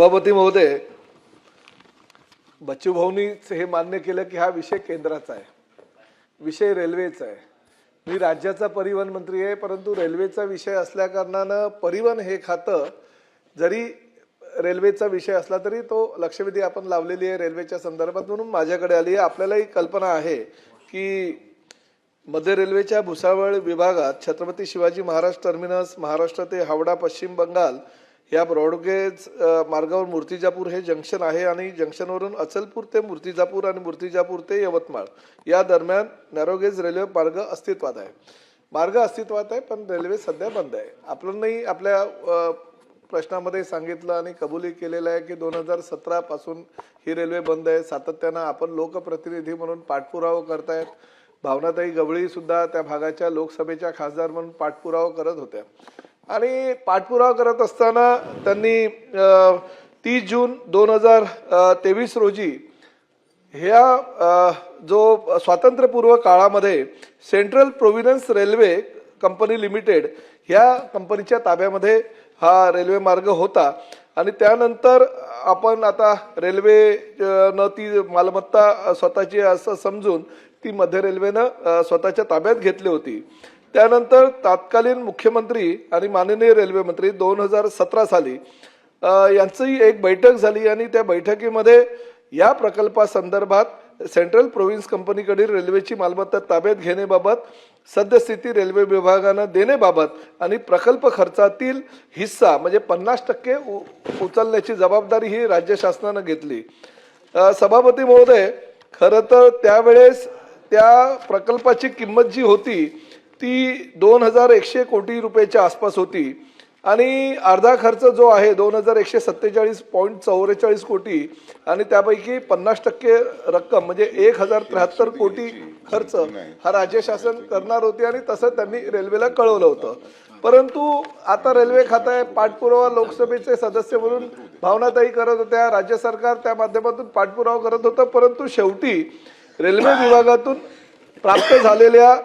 सभापती महोदय, बच्चू भाऊनी हे मान्य केलं की हा विषय केंद्राचा आहे, विषय रेल्वेचा आहे। मी राज्याचा परिवहन मंत्री आहे, परंतु रेल्वेचा विषय असल्या कारणानं परिवहन हे खातं जरी रेल्वेचा विषय असला तरी तो लक्षवेधी आपण लावलेली आहे रेल्वेच्या संदर्भात, म्हणून माझ्याकडे आली आहे। आपल्यालाही कल्पना आहे की मध्य रेल्वेच्या भुसावळ विभागात छत्रपती शिवाजी महाराज टर्मिनस, महाराष्ट्र ते हावडा पश्चिम बंगाल या ब्रॉडगेज मार्गावर मूर्तिजापूर हे जंक्शन आहे आणि जंक्शनवरून अचलपूर ते मूर्तिजापूर आणि मूर्तिजापूर ते यवतमाळ या दरम्यान नॅरोगेज रेल्वे मार्ग अस्तित्वात आहे, पण रेल्वे सध्या बंद आहे। आपल्यालाही आपल्या प्रश्नामध्ये सांगितलं आणि कबुली केलेलं आहे की 2017 पासून ही रेल्वे बंद आहे। सातत्यानं आपण लोकप्रतिनिधी म्हणून पाठपुरावा करतायत। भावनाताई गवळी सुद्धा त्या भागाच्या लोकसभेच्या खासदार म्हणून पाठपुरावा करत होत्या आणि पाठपुरावा करत असताना त्यांनी 30 जून 2023 रोजी ह्या जो स्वातंत्र्यपूर्व काळामध्ये central providence railway company limited ह्या कंपनीच्या ताब्यामध्ये हा रेल्वे मार्ग होता आणि त्यानंतर आपण आता रेल्वे न ती मालमत्ता स्वतःची असं समजून ती मध्य रेल्वेनं स्वतःच्या ताब्यात घेतली होती। त्यानंतर तत्कालीन मुख्यमंत्री आणि माननीय रेल्वे मंत्री 2017 साली यांची एक बैठक झाली आणि त्या बैठकीमध्ये या प्रकल्पासंदर्भात सेंट्रल प्रोव्हिन्स कंपनीकडील रेल्वेची मालमत्ता ताब्यात घेण्याबाबत, सद्यस्थिती रेल्वे विभागानं देण्याबाबत आणि प्रकल्प खर्चातील हिस्सा म्हणजे 50% उचलण्याची जबाबदारी ही राज्य शासनानं घेतली। सभापती महोदय, खरं तर त्यावेळेस त्या प्रकल्पाची किंमत जी होती ती 2100 कोटी रुपयाच्या आसपास होती आणि अर्धा खर्च जो आहे 2147.44 कोटी आणि त्यापैकी 50% रक्कम म्हणजे 1073 कोटी खर्च हा राज्य शासन करणार होते आणि तसं त्यांनी रेल्वेला कळवलं होतं। परंतु आता रेल्वे खात्यात पाठपुरावा लोकसभेचे सदस्य म्हणून भावनाताई करत होत्या, राज्य सरकार त्या माध्यमातून पाठपुरावा करत होतं, परंतु शेवटी रेल्वे विभागातून प्राप्त झालेल्या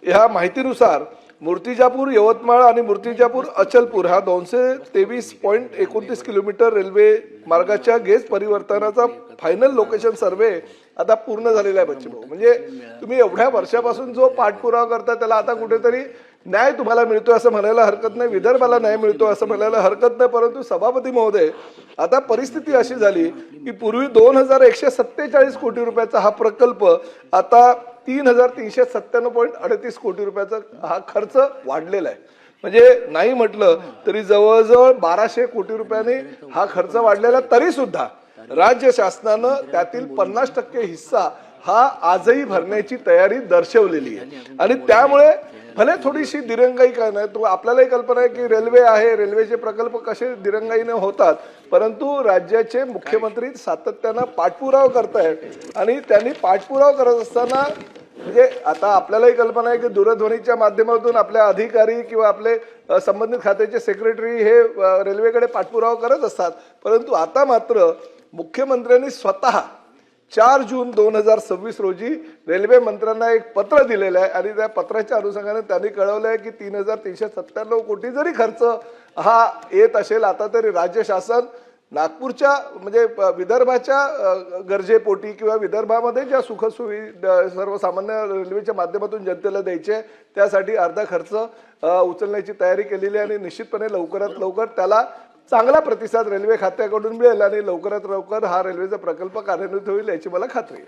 ह्या माहितीनुसार मूर्तिजापूर यवतमाळ आणि मूर्तिजापूर अचलपूर हा 223.29 किलोमीटर रेल्वे मार्गाच्या गेज परिवर्तनाचा फायनल लोकेशन सर्वे आता पूर्ण झालेला आहे। बच्चू भाऊ, म्हणजे तुम्ही एवढ्या वर्षापासून जो पाठपुरावा करता त्याला आता कुठेतरी न्याय तुम्हाला मिळतोय असं म्हणायला हरकत नाही, विदर्भाला न्याय मिळतो असं म्हणायला हरकत नाही। परंतु सभापती महोदय, आता परिस्थिती अशी झाली की पूर्वी 2147 कोटी रुपयाचा हा प्रकल्प आता 3397.38 कोटी रुपयाचा हा खर्च वाढलेला आहे। म्हणजे नाही म्हटलं तरी जवळजवळ 1200 कोटी रुपयांनी हा खर्च वाढलेला, तरी सुद्धा राज्य शासनानं त्यातील 50% हिस्सा हा आजही भरण्याची तयारी दर्शवलेली आहे आणि त्यामुळे भले थोडीशी दिरंगाई काय नाही, तो आपल्यालाही कल्पना आहे की रेल्वे आहे, रेल्वेचे प्रकल्प कसे दिरंगाईने होतात, परंतु राज्याचे मुख्यमंत्री सातत्यानं पाठपुरावा करतायत आणि त्यांनी पाठपुरावा करत असताना म्हणजे आता आपल्यालाही कल्पना आहे की दूरध्वनीच्या माध्यमातून आपल्या अधिकारी किंवा आपले संबंधित खात्याचे सेक्रेटरी हे रेल्वेकडे पाठपुरावा करत असतात, परंतु आता मात्र मुख्यमंत्र्यांनी स्वतः 4 जून 2026 रोजी रेल्वे मंत्र्यांना एक पत्र दिलेलं आहे आणि त्या पत्राच्या अनुषंगाने त्यांनी कळवलं आहे की 3397 कोटी जरी खर्च हा येत असेल आता तरी राज्य शासन नागपूरच्या म्हणजे विदर्भाच्या गरजेपोटी किंवा विदर्भामध्ये ज्या सुखसुविधा सर्वसामान्य रेल्वेच्या माध्यमातून जनतेला द्यायचे त्यासाठी अर्धा खर्च उचलण्याची तयारी केलेली आहे आणि निश्चितपणे लवकरात लवकर त्याला चांगला प्रतिसाद रेल्वे खात्याकडून मिळेल आणि लवकरात लवकर हा रेल्वेचा प्रकल्प कार्यान्वित होईल याची मला खात्री आहे।